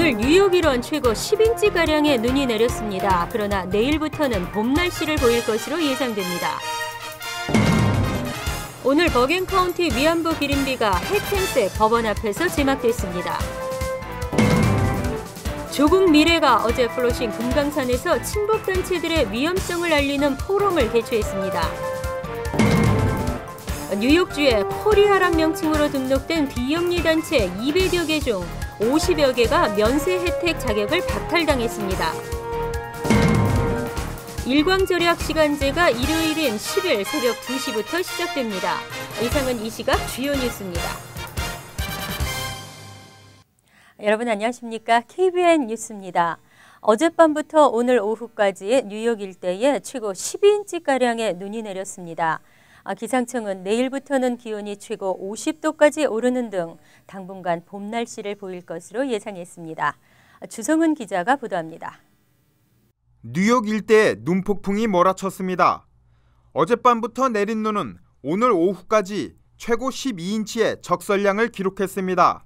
오늘 뉴욕 일원 최고 10인치가량의 눈이 내렸습니다. 그러나 내일부터는 봄 날씨를 보일 것으로 예상됩니다. 오늘 버겐 카운티 위안부 기린비가 해템색 법원 앞에서 제막됐습니다. 조국 미래가 어제 플러싱 금강산에서 친북단체들의 위험성을 알리는 포럼을 개최했습니다. 뉴욕주에 코리아란 명칭으로 등록된 비영리 단체 200여 개 중 50여 개가 면세 혜택 자격을 박탈당했습니다. 일광절약 시간제가 일요일인 10일 새벽 2시부터 시작됩니다. 이상은 이 시각 주요 뉴스입니다. 여러분 안녕하십니까? KBN 뉴스입니다. 어젯밤부터 오늘 오후까지 뉴욕 일대에 최고 12인치가량의 눈이 내렸습니다. 기상청은 내일부터는 기온이 최고 50도까지 오르는 등 당분간 봄 날씨를 보일 것으로 예상했습니다. 주성은 기자가 보도합니다. 뉴욕 일대에 눈폭풍이 몰아쳤습니다. 어젯밤부터 내린 눈은 오늘 오후까지 최고 12인치의 적설량을 기록했습니다.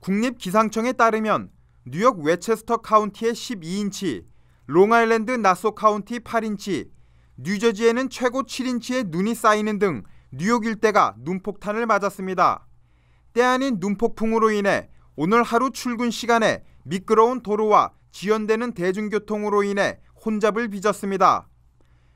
국립기상청에 따르면 뉴욕 웨체스터 카운티에 12인치, 롱아일랜드 나소 카운티 8인치, 뉴저지에는 최고 7인치의 눈이 쌓이는 등 뉴욕 일대가 눈폭탄을 맞았습니다. 때 아닌 눈폭풍으로 인해 오늘 하루 출근 시간에 미끄러운 도로와 지연되는 대중교통으로 인해 혼잡을 빚었습니다.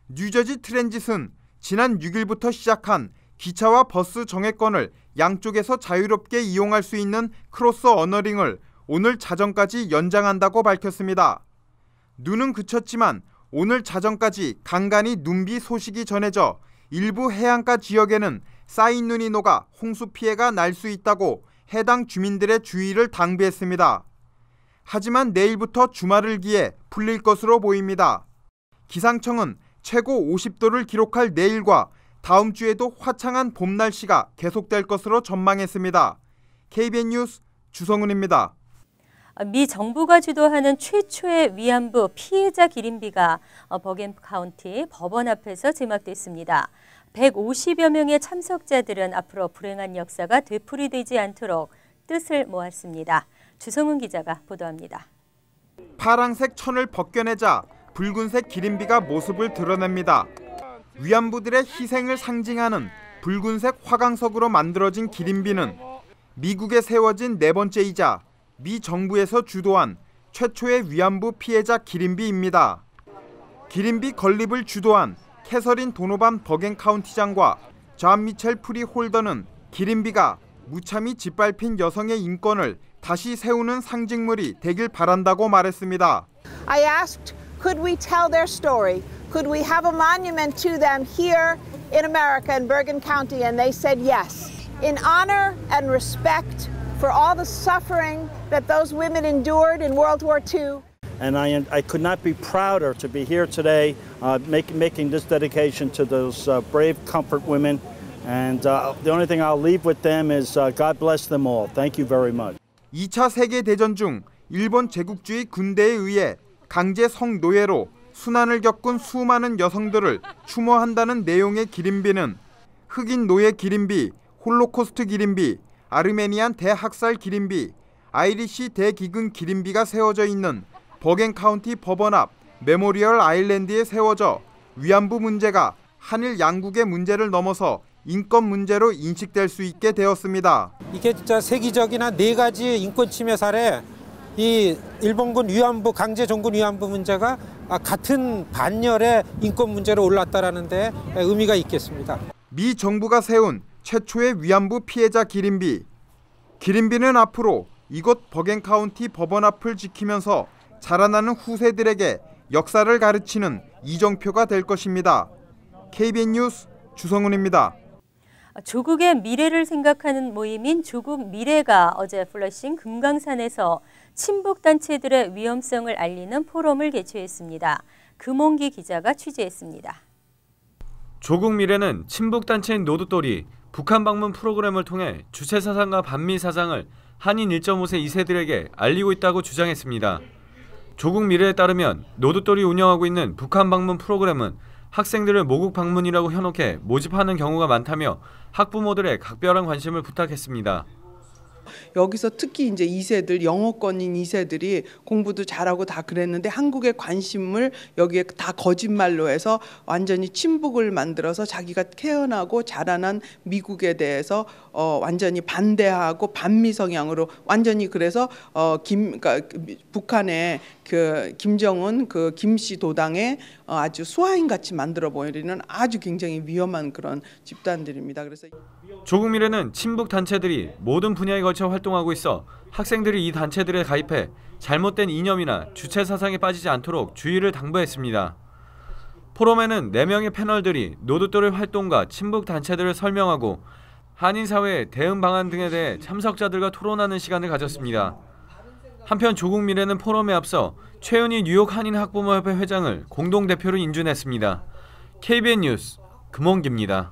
뉴저지 트랜짓은 지난 6일부터 시작한 기차와 버스 정회권을 양쪽에서 자유롭게 이용할 수 있는 크로스 어너링을 오늘 자정까지 연장한다고 밝혔습니다. 눈은 그쳤지만 오늘 자정까지 간간히 눈비 소식이 전해져 일부 해안가 지역에는 쌓인 눈이 녹아 홍수 피해가 날 수 있다고 해당 주민들의 주의를 당부했습니다. 하지만 내일부터 주말을 기해 풀릴 것으로 보입니다. 기상청은 최고 50도를 기록할 내일과 다음 주에도 화창한 봄 날씨가 계속될 것으로 전망했습니다. KBN 뉴스 주성훈입니다. 미 정부가 주도하는 최초의 위안부 피해자 기린비가 버겐 카운티 법원 앞에서 제막됐습니다. 150여 명의 참석자들은 앞으로 불행한 역사가 되풀이되지 않도록 뜻을 모았습니다. 주성훈 기자가 보도합니다. 파랑색 천을 벗겨내자 붉은색 기린비가 모습을 드러냅니다. 위안부들의 희생을 상징하는 붉은색 화강석으로 만들어진 기린비는 미국에 세워진 네 번째이자 미 정부에서 주도한 최초의 위안부 피해자 기린비입니다. 기린비 건립을 주도한 캐서린 도노반 버겐 카운티장과 존 미첼 프리 홀더는 기린비가 무참히 짓밟힌 여성의 인권을 다시 세우는 상징물이 되길 바란다고 말했습니다. I asked, could we tell their story? Could we have a monument to them here in America in Bergen County? And they said yes. In honor and respect for all the suffering that those women endured in World War II. And I could not be prouder to be here today making this dedication to those brave comfort women. And the only thing I'll leave with them is God bless them all. Thank you very much. 2차 세계대전 중 일본 제국주의 군대에 의해 강제 성노예로 순환을 겪은 수많은 여성들을 추모한다는 내용의 기린비는 흑인 노예 기린비, 홀로코스트 기린비, 아르메니안 대학살 기린비, 아이리시 대기근 기린비가 세워져 있는 버겐 카운티 법원 앞 메모리얼 아일랜드에 세워져 위안부 문제가 한일 양국의 문제를 넘어서 인권 문제로 인식될 수 있게 되었습니다. 이게 진짜 세계적이나 네 가지 인권 침해 사례, 이 일본군 위안부 강제 종군 위안부 문제가 같은 반열의 인권 문제로 올랐다라는 데 의미가 있겠습니다. 미 정부가 세운 최초의 위안부 피해자 기린비. 기린비는 앞으로 이곳 버겐 카운티 법원 앞을 지키면서 자라나는 후세들에게 역사를 가르치는 이정표가 될 것입니다. KBN 뉴스 주성훈입니다. 조국의 미래를 생각하는 모임인 조국 미래가 어제 플러싱 금강산에서 친북단체들의 위험성을 알리는 포럼을 개최했습니다. 금홍기 기자가 취재했습니다. 조국 미래는 친북단체인 노두돌이 북한 방문 프로그램을 통해 주체사상과 반미사상을 한인 1.5세 2세들에게 알리고 있다고 주장했습니다. 조국 미래에 따르면 노두돌이 운영하고 있는 북한 방문 프로그램은 학생들을 모국 방문이라고 현혹해 모집하는 경우가 많다며 학부모들의 각별한 관심을 부탁했습니다. 여기서 특히 이제 2세들, 영어권인 2세들이 공부도 잘하고 다 그랬는데 한국의 관심을 여기에 다 거짓말로 해서 완전히 친북을 만들어서 자기가 태어나고 자라난 미국에 대해서 완전히 반대하고 반미 성향으로 완전히 그래서 그러니까 북한의 그 김정은 그 김씨 도당에 아주 수하인 같이 만들어 버리는 아주 굉장히 위험한 그런 집단들입니다. 그래서 조국 미래는 친북 단체들이 모든 분야에 걸쳐 활동하고 있어 학생들이 이 단체들에 가입해 잘못된 이념이나 주체 사상에 빠지지 않도록 주의를 당부했습니다. 포럼에는 4명의 패널들이 노두돌의 활동과 친북 단체들을 설명하고 한인 사회의 대응 방안 등에 대해 참석자들과 토론하는 시간을 가졌습니다. 한편 조국 미래는 포럼에 앞서 최은희 뉴욕 한인 학부모협회 회장을 공동대표로 인준했습니다. KBN 뉴스 금홍기입니다.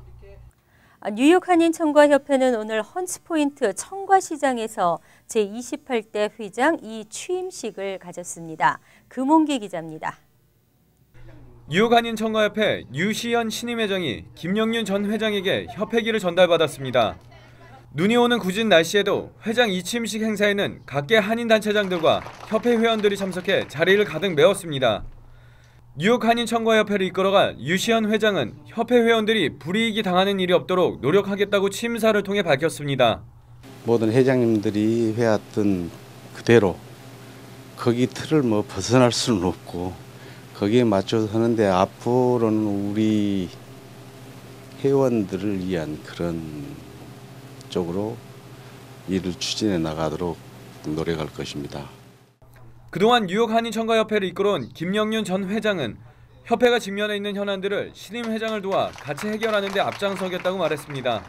뉴욕 한인 청과협회는 오늘 헌츠포인트 청과시장에서 제28대 회장 이 취임식을 가졌습니다. 금홍기 기자입니다. 뉴욕 한인 청과협회 유시연 신임 회장이 김영윤 전 회장에게 협회기를 전달받았습니다. 눈이 오는 궂은 날씨에도 회장 이취임식 행사에는 각계 한인 단체장들과 협회 회원들이 참석해 자리를 가득 메웠습니다. 뉴욕 한인 청과협회를 이끌어갈 유시연 회장은 협회 회원들이 불이익이 당하는 일이 없도록 노력하겠다고 취임사를 통해 밝혔습니다. 모든 회장님들이 해왔던 그대로 거기 틀을 벗어날 수는 없고 거기에 맞춰서 하는데 앞으로는 우리 회원들을 위한 그런 쪽으로 일을 추진해 나가도록 노력할 것입니다. 그동안 뉴욕 한인 청과협회를 이끌어온 김영윤 전 회장은 협회가 직면해 있는 현안들을 신임 회장을 도와 같이 해결하는 데 앞장서겠다고 말했습니다.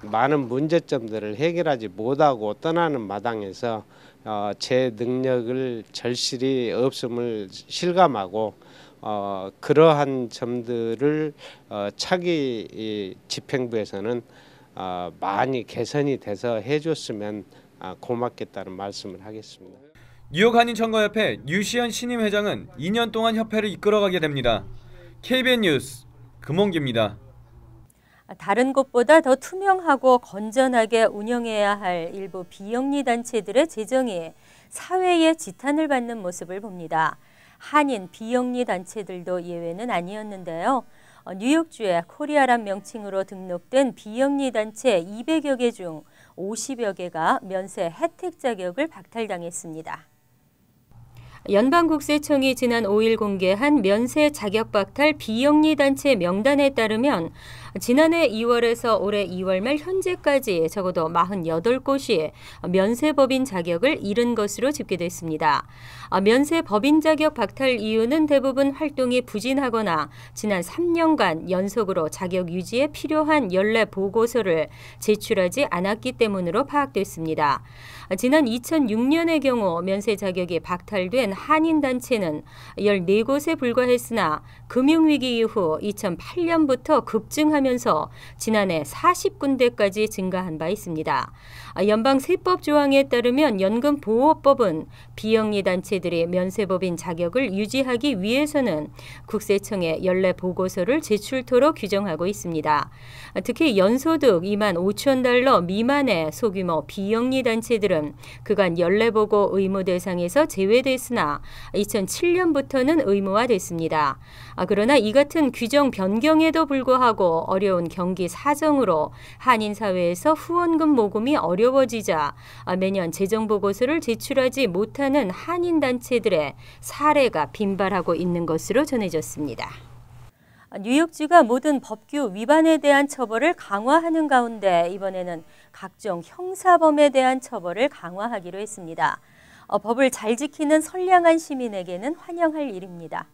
많은 문제점들을 해결하지 못하고 떠나는 마당에서 제 능력을 절실히 없음을 실감하고 그러한 점들을 차기 집행부에서는 많이 개선이 돼서 해줬으면 고맙겠다는 말씀을 하겠습니다. 뉴욕 한인 청과협회 유시연 신임 회장은 2년 동안 협회를 이끌어가게 됩니다. KBN 뉴스 금홍기입니다. 다른 곳보다 더 투명하고 건전하게 운영해야 할 일부 비영리 단체들의 재정이 사회의 지탄을 받는 모습을 봅니다. 한인 비영리 단체들도 예외는 아니었는데요. 뉴욕주에 코리아란 명칭으로 등록된 비영리 단체 200여 개 중 50여 개가 면세 혜택 자격을 박탈당했습니다. 연방국세청이 지난 5일 공개한 면세 자격 박탈 비영리 단체 명단에 따르면 지난해 2월에서 올해 2월 말 현재까지 적어도 48곳이 면세법인 자격을 잃은 것으로 집계됐습니다. 면세법인 자격 박탈 이유는 대부분 활동이 부진하거나 지난 3년간 연속으로 자격 유지에 필요한 연례 보고서를 제출하지 않았기 때문으로 파악됐습니다. 지난 2006년의 경우 면세 자격이 박탈된 한인단체는 14곳에 불과했으나 금융위기 이후 2008년부터 급증하면서 지난해 40군데까지 증가한 바 있습니다. 연방세법 조항에 따르면 연금보호법은 비영리 단체들이 면세법인 자격을 유지하기 위해서는 국세청에 연례 보고서를 제출토록 규정하고 있습니다. 특히 연소득 2만 5천 달러 미만의 소규모 비영리 단체들은 그간 연례보고 의무 대상에서 제외됐으나 2007년부터는 의무화됐습니다. 그러나 이 같은 규정 변경에도 불구하고 어려운 경기 사정으로 한인사회에서 후원금 모금이 어려워지자 매년 재정보고서를 제출하지 못하는 한인단체들의 사례가 빈발하고 있는 것으로 전해졌습니다. 뉴욕주가 모든 법규 위반에 대한 처벌을 강화하는 가운데 이번에는 각종 형사범에 대한 처벌을 강화하기로 했습니다. 법을 잘 지키는 선량한 시민에게는 환영할 일입니다.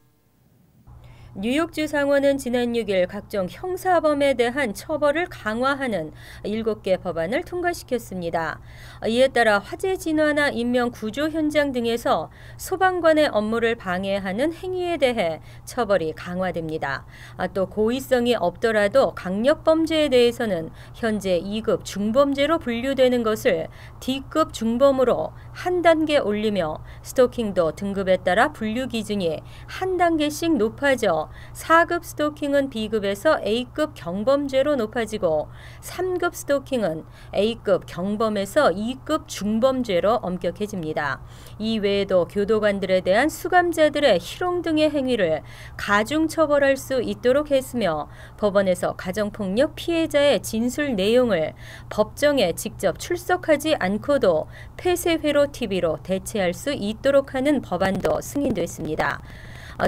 뉴욕주 상원은 지난 6일 각종 형사범에 대한 처벌을 강화하는 7개 법안을 통과시켰습니다. 이에 따라 화재 진화나 인명 구조 현장 등에서 소방관의 업무를 방해하는 행위에 대해 처벌이 강화됩니다. 또 고의성이 없더라도 강력범죄에 대해서는 현재 2급 중범죄로 분류되는 것을 D급 중범으로 한 단계 올리며 스토킹도 등급에 따라 분류 기준이 한 단계씩 높아져 따라서 4급 스토킹은 B급에서 A급 경범죄로 높아지고 3급 스토킹은 A급 경범에서 2급 중범죄로 엄격해집니다. 이 외에도 교도관들에 대한 수감자들의 희롱 등의 행위를 가중 처벌할 수 있도록 했으며 법원에서 가정폭력 피해자의 진술 내용을 법정에 직접 출석하지 않고도 폐쇄회로 TV로 대체할 수 있도록 하는 법안도 승인됐습니다.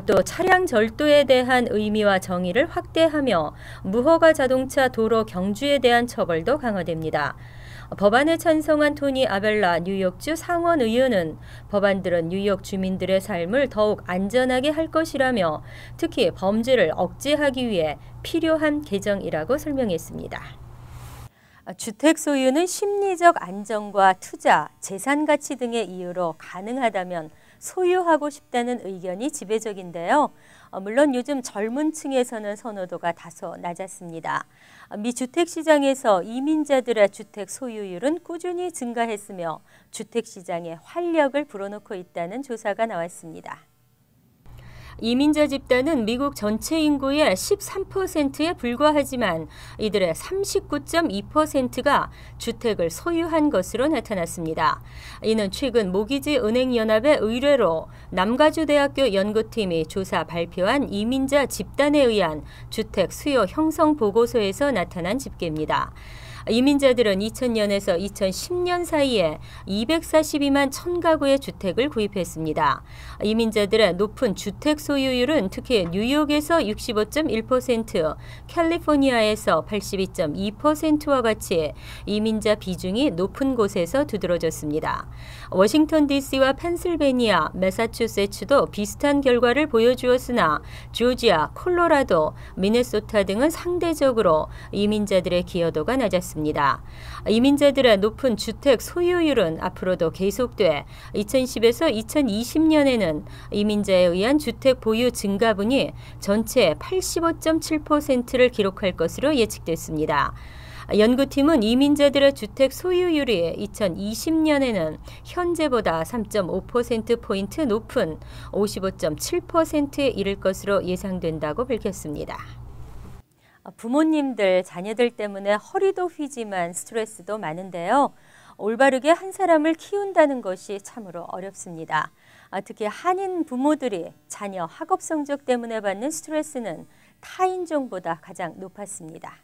또 차량 절도에 대한 의미와 정의를 확대하며 무허가 자동차 도로 경주에 대한 처벌도 강화됩니다. 법안에 찬성한 토니 아벨라 뉴욕주 상원 의원은 법안들은 뉴욕 주민들의 삶을 더욱 안전하게 할 것이라며 특히 범죄를 억제하기 위해 필요한 개정이라고 설명했습니다. 주택 소유는 심리적 안정과 투자, 재산 가치 등의 이유로 가능하다면 소유하고 싶다는 의견이 지배적인데요. 물론 요즘 젊은 층에서는 선호도가 다소 낮았습니다. 미 주택시장에서 이민자들의 주택 소유율은 꾸준히 증가했으며 주택시장에 활력을 불어넣고 있다는 조사가 나왔습니다. 이민자 집단은 미국 전체 인구의 13%에 불과하지만 이들의 39.2%가 주택을 소유한 것으로 나타났습니다. 이는 최근 모기지 은행연합의 의뢰로 남가주대학교 연구팀이 조사 발표한 이민자 집단에 의한 주택 수요 형성 보고서에서 나타난 집계입니다. 이민자들은 2000년에서 2010년 사이에 242만 1000가구의 주택을 구입했습니다. 이민자들의 높은 주택 소유율은 특히 뉴욕에서 65.1%, 캘리포니아에서 82.2%와 같이 이민자 비중이 높은 곳에서 두드러졌습니다. 워싱턴 DC와 펜실베니아, 매사추세츠도 비슷한 결과를 보여주었으나 조지아, 콜로라도, 미네소타 등은 상대적으로 이민자들의 기여도가 낮았습니다. 이민자들의 높은 주택 소유율은 앞으로도 계속돼 2010에서 2020년에는 이민자에 의한 주택 보유 증가분이 전체의 85.7%를 기록할 것으로 예측됐습니다. 연구팀은 이민자들의 주택 소유율이 2020년에는 현재보다 3.5%포인트 높은 55.7%에 이를 것으로 예상된다고 밝혔습니다. 부모님들, 자녀들 때문에 허리도 휘지만 스트레스도 많은데요. 올바르게 한 사람을 키운다는 것이 참으로 어렵습니다. 특히 한인 부모들이 자녀 학업 성적 때문에 받는 스트레스는 타인종보다 가장 높았습니다.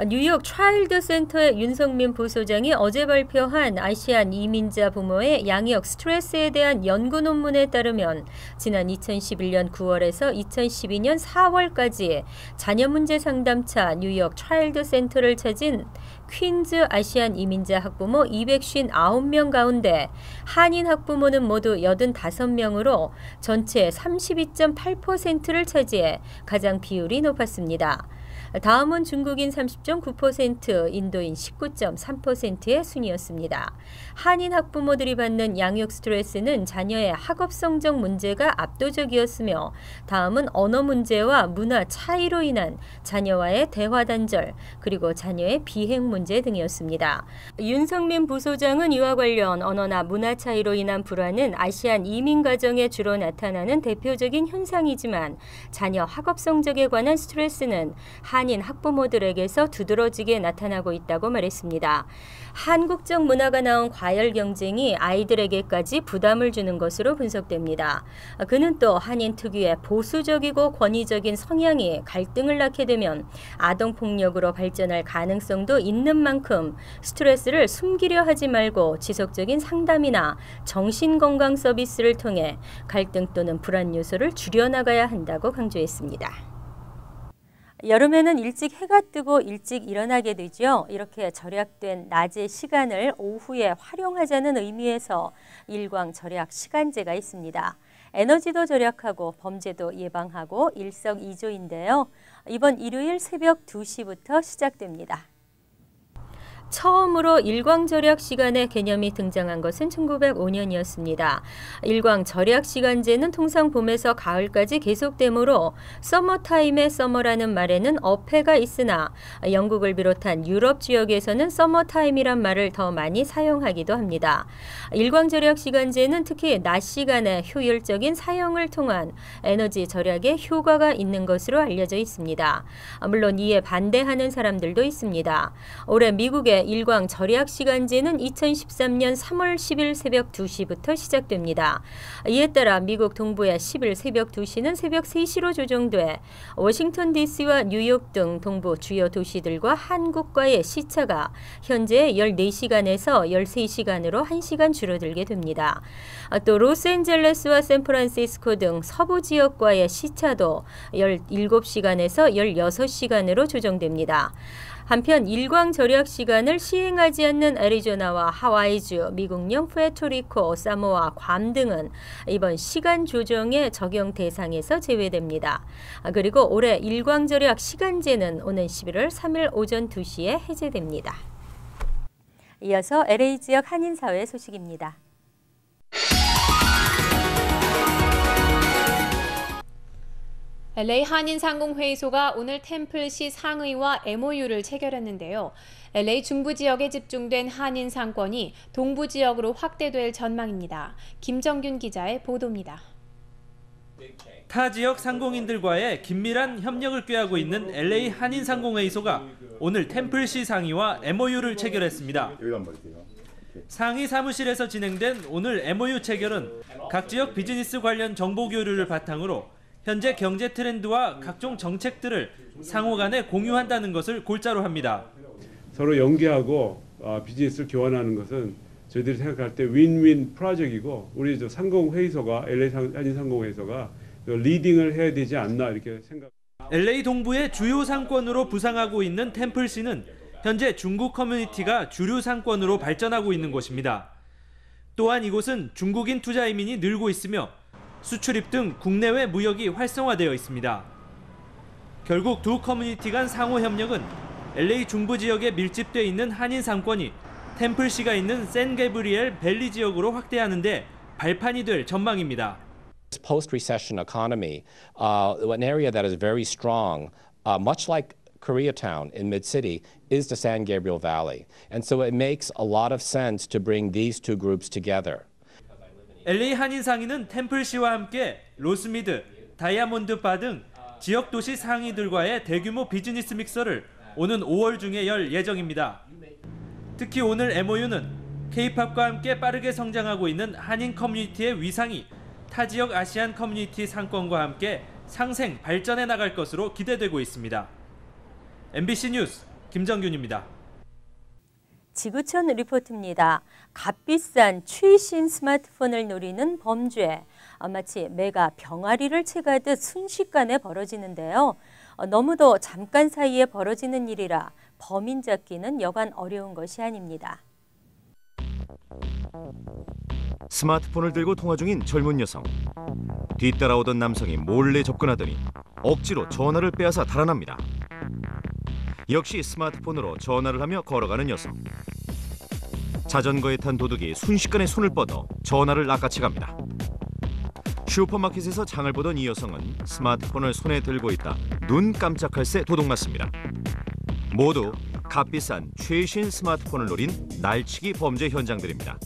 뉴욕 차일드 센터의 윤성민 부소장이 어제 발표한 아시안 이민자 부모의 양육 스트레스에 대한 연구 논문에 따르면 지난 2011년 9월에서 2012년 4월까지 자녀 문제 상담차 뉴욕 차일드 센터를 찾은 퀸즈 아시안 이민자 학부모 259명 가운데 한인 학부모는 모두 85명으로 전체 32.8%를 차지해 가장 비율이 높았습니다. 다음은 중국인 30.9%, 인도인 19.3%의 순이었습니다. 한인 학부모들이 받는 양육 스트레스는 자녀의 학업 성적 문제가 압도적이었으며 다음은 언어 문제와 문화 차이로 인한 자녀와의 대화 단절, 그리고 자녀의 비행 문제 등이었습니다. 윤성민 부소장은 이와 관련 언어나 문화 차이로 인한 불안은 아시안 이민 가정에 주로 나타나는 대표적인 현상이지만 자녀 학업 성적에 관한 스트레스는 한인 학부모들에게서 두드러지게 나타나고 있다고 말했습니다. 한국적 문화가 나온 과열 경쟁이 아이들에게까지 부담을 주는 것으로 분석됩니다. 그는 또 한인 특유의 보수적이고 권위적인 성향이 갈등을 낳게 되면 아동폭력으로 발전할 가능성도 있는 만큼 스트레스를 숨기려 하지 말고 지속적인 상담이나 정신건강 서비스를 통해 갈등 또는 불안 요소를 줄여나가야 한다고 강조했습니다. 여름에는 일찍 해가 뜨고 일찍 일어나게 되죠. 이렇게 절약된 낮의 시간을 오후에 활용하자는 의미에서 일광 절약 시간제가 있습니다. 에너지도 절약하고 범죄도 예방하고 일석이조인데요. 이번 일요일 새벽 2시부터 시작됩니다. 처음으로 일광절약 시간의 개념이 등장한 것은 1905년이었습니다. 일광절약시간제는 통상 봄에서 가을까지 계속되므로 서머타임의 서머라는 말에는 어폐가 있으나 영국을 비롯한 유럽 지역에서는 서머타임이란 말을 더 많이 사용하기도 합니다. 일광절약시간제는 특히 낮 시간에 효율적인 사용을 통한 에너지 절약에 효과가 있는 것으로 알려져 있습니다. 물론 이에 반대하는 사람들도 있습니다. 올해 미국의 일광 절약 시간제는 2013년 3월 10일 새벽 2시부터 시작됩니다. 이에 따라 미국 동부의 10일 새벽 2시는 새벽 3시로 조정돼 워싱턴 DC와 뉴욕 등 동부 주요 도시들과 한국과의 시차가 현재 14시간에서 13시간으로 1시간 줄어들게 됩니다. 또 로스앤젤레스와 샌프란시스코 등 서부 지역과의 시차도 17시간에서 16시간으로 조정됩니다. 한편 일광 절약 시간을 시행하지 않는 애리조나와 하와이주, 미국령 푸에르토리코, 사모아, 괌 등은 이번 시간 조정의 적용 대상에서 제외됩니다. 그리고 올해 일광 절약 시간제는 오는 11월 3일 오전 2시에 해제됩니다. 이어서 LA 지역 한인사회 소식입니다. LA 한인상공회의소가 오늘 템플시 상의와 MOU를 체결했는데요. LA 중부 지역에 집중된 한인 상권이 동부 지역으로 확대될 전망입니다. 김정균 기자의 보도입니다. 타 지역 상공인들과의 긴밀한 협력을 꾀하고 있는 LA 한인상공회의소가 오늘 템플시 상의와 MOU를 체결했습니다. 상의 사무실에서 진행된 오늘 MOU 체결은 각 지역 비즈니스 관련 정보 교류를 바탕으로 현재 경제 트렌드와 각종 정책들을 상호 간에 공유한다는 것을 골자로 합니다. 서로 연계하고 비즈니스를 교환하는 것은 저희들이 생각할 때 윈윈 프로젝트이고 우리 상공회의소가 LA 한인상공회의소가 리딩을 해야 되지 않나 이렇게 생각. LA 동부의 주요 상권으로 부상하고 있는 템플시는 현재 중국 커뮤니티가 주류 상권으로 발전하고 있는 곳입니다. 또한 이곳은 중국인 투자 이민이 늘고 있으며 수출입 등 국내외 무역이 활성화되어 있습니다. 결국 두 커뮤니티 간 상호 협력은 LA 중부 지역에 밀집돼 있는 한인 상권이 템플시가 있는 샌게브리엘 밸리 지역으로 확대하는 데 발판이 될 전망입니다. Post-recession economy, an area that is very strong, much like Koreatown in Mid-City, is the San Gabriel Valley. And so it makes a lot of sense to bring these two groups together. LA 한인 상인은 템플시와 함께 로스미드, 다이아몬드 바 등 지역 도시 상인들과의 대규모 비즈니스 믹서를 오는 5월 중에 열 예정입니다. 특히 오늘 MOU는 K-팝과 함께 빠르게 성장하고 있는 한인 커뮤니티의 위상이 타 지역 아시안 커뮤니티 상권과 함께 상생 발전해 나갈 것으로 기대되고 있습니다. MBC 뉴스 김정균입니다. 지구촌 리포트입니다. 값비싼 최신 스마트폰을 노리는 범죄. 마치 매가 병아리를 채가듯 순식간에 벌어지는데요. 너무도 잠깐 사이에 벌어지는 일이라 범인 잡기는 여간 어려운 것이 아닙니다. 스마트폰을 들고 통화 중인 젊은 여성. 뒤따라오던 남성이 몰래 접근하더니 억지로 전화를 빼앗아 달아납니다. 역시 스마트폰으로 전화를 하며 걸어가는 여성. 자전거에 탄 도둑이 순식간에 손을 뻗어 전화를 낚아채갑니다. 슈퍼마켓에서 장을 보던 이 여성은 스마트폰을 손에 들고 있다 눈 깜짝할 새 도둑맞습니다. 모두 값비싼 최신 스마트폰을 노린 날치기 범죄 현장들입니다.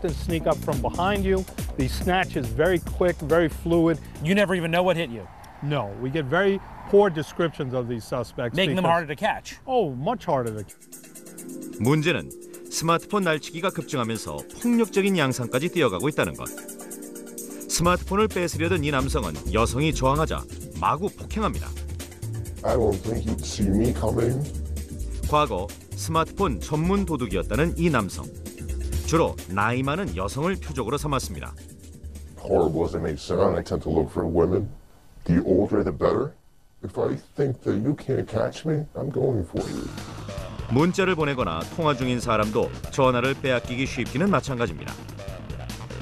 Sneak up from behind you. The snatch is very quick, very fluid. You never even know what hit you. No, we get very poor descriptions of these suspects. Making them harder to catch. Oh, much harder to catch. 문제는 스마트폰 날치기가 급증하면서 폭력적인 양상까지 뛰어가고 있다는 것. 스마트폰을 뺏으려던 이 남성은 여성이 저항하자 마구 폭행합니다. I don't think you'd see me coming. 과거 스마트폰 전문 도둑이었다는 이 남성. 주로 나이 많은 여성을 표적으로 삼았습니다. Horrible as it may sound, I tend to look for women. The older, the better. If I think that you can't catch me, I'm going for you. 문자를 보내거나 통화 중인 사람도 전화를 빼앗기기 쉽기는 마찬가지입니다.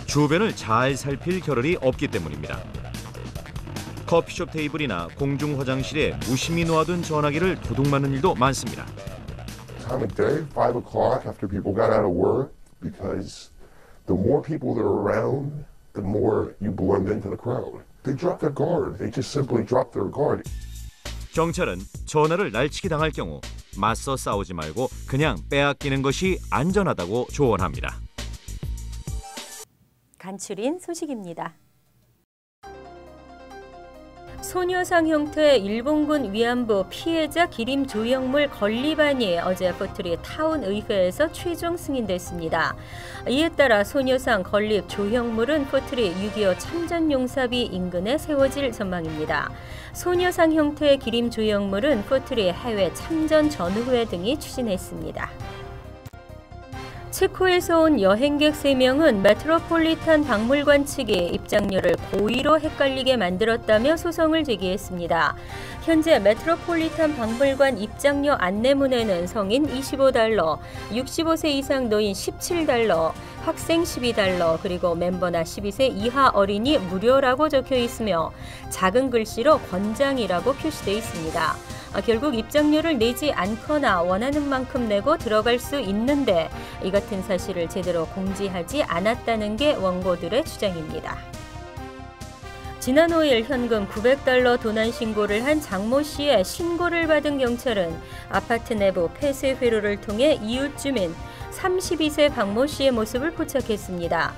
주변을 잘 살필 겨를이 없기 때문입니다. 커피숍 테이블이나 공중 화장실에 무심히 놓아둔 전화기를 도둑맞는 일도 많습니다. time of day, 5 o'clock after people got out of work, because the more people that are around, the more you blend into the crowd. They drop their guard. They just simply drop their guard. 경찰은 전화를 날치기 당할 경우 맞서 싸우지 말고 그냥 빼앗기는 것이 안전하다고 조언합니다. 간추린 소식입니다. 소녀상 형태의 일본군 위안부 피해자 기림 조형물 건립안이 어제 포트리 타운 의회에서 최종 승인됐습니다. 이에 따라 소녀상 건립 조형물은 포트리 6.25 참전용사비 인근에 세워질 전망입니다. 소녀상 형태의 기림 조형물은 포트리 해외 참전 전후회 등이 추진했습니다. 체코에서 온 여행객 3명은 메트로폴리탄 박물관 측이 입장료를 고의로 헷갈리게 만들었다며 소송을 제기했습니다. 현재 메트로폴리탄 박물관 입장료 안내문에는 성인 $25, 65세 이상 노인 $17, 학생 $12, 그리고 멤버나 12세 이하 어린이 무료라고 적혀 있으며 작은 글씨로 권장이라고 표시되어 있습니다. 결국 입장료를 내지 않거나 원하는 만큼 내고 들어갈 수 있는데 이 같은 사실을 제대로 공지하지 않았다는 게 원고들의 주장입니다. 지난 5일 현금 $900 도난 신고를 한 장모 씨의 신고를 받은 경찰은 아파트 내부 폐쇄 회로를 통해 이웃 주민 32세 박모 씨의 모습을 포착했습니다.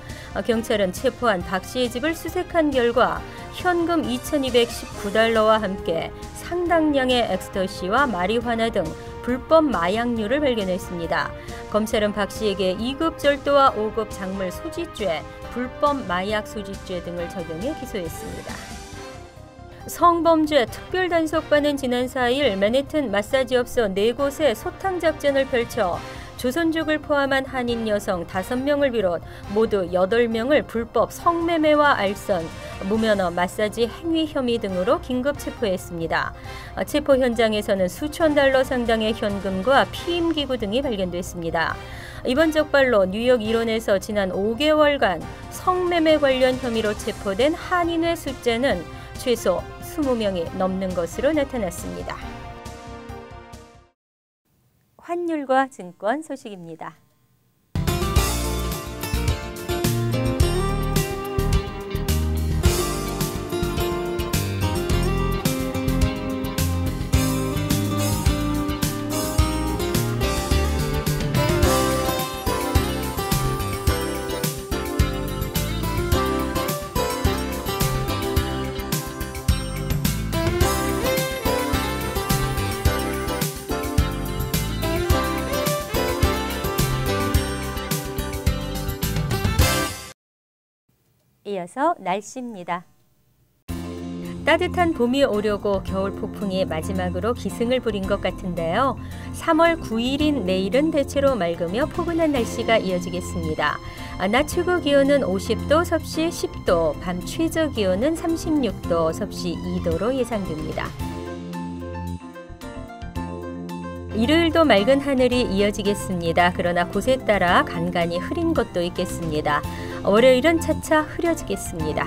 경찰은 체포한 박 씨의 집을 수색한 결과 현금 $2219와 함께 상당량의 엑스터시와 마리화나 등 불법 마약류를 발견했습니다. 검찰은 박 씨에게 2급 절도와 5급 작물 소지죄, 불법 마약 소지죄 등을 적용해 기소했습니다. 성범죄 특별단속반은 지난 4일 맨해튼 마사지업소 4곳에 소탕 작전을 펼쳐 조선족을 포함한 한인 여성 5명을 비롯 모두 8명을 불법 성매매와 알선, 무면허 마사지 행위 혐의 등으로 긴급 체포했습니다. 체포 현장에서는 수천 달러 상당의 현금과 피임기구 등이 발견됐습니다. 이번 적발로 뉴욕 일원에서 지난 5개월간 성매매 관련 혐의로 체포된 한인의 숫자는 최소 20명이 넘는 것으로 나타났습니다. 환율과 증권 소식입니다. 이어서 날씨입니다. 따뜻한 봄이 오려고 겨울 폭풍이 마지막으로 기승을 부린 것 같은데요. 3월 9일인 내일은 대체로 맑으며 포근한 날씨가 이어지겠습니다. 낮 최고 기온은 50도, 섭씨 10도, 밤 최저 기온은 36도, 섭씨 2도로 예상됩니다. 일요일도 맑은 하늘이 이어지겠습니다. 그러나 곳에 따라 간간히 흐린 곳도 있겠습니다. 월요일은 차차 흐려지겠습니다.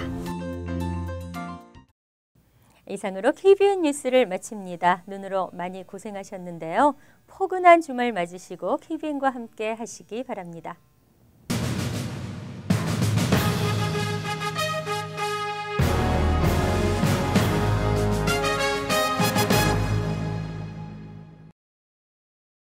이상으로 KBN 뉴스를 마칩니다. 눈으로 많이 고생하셨는데요. 포근한 주말 맞으시고 KBN과 함께 하시기 바랍니다.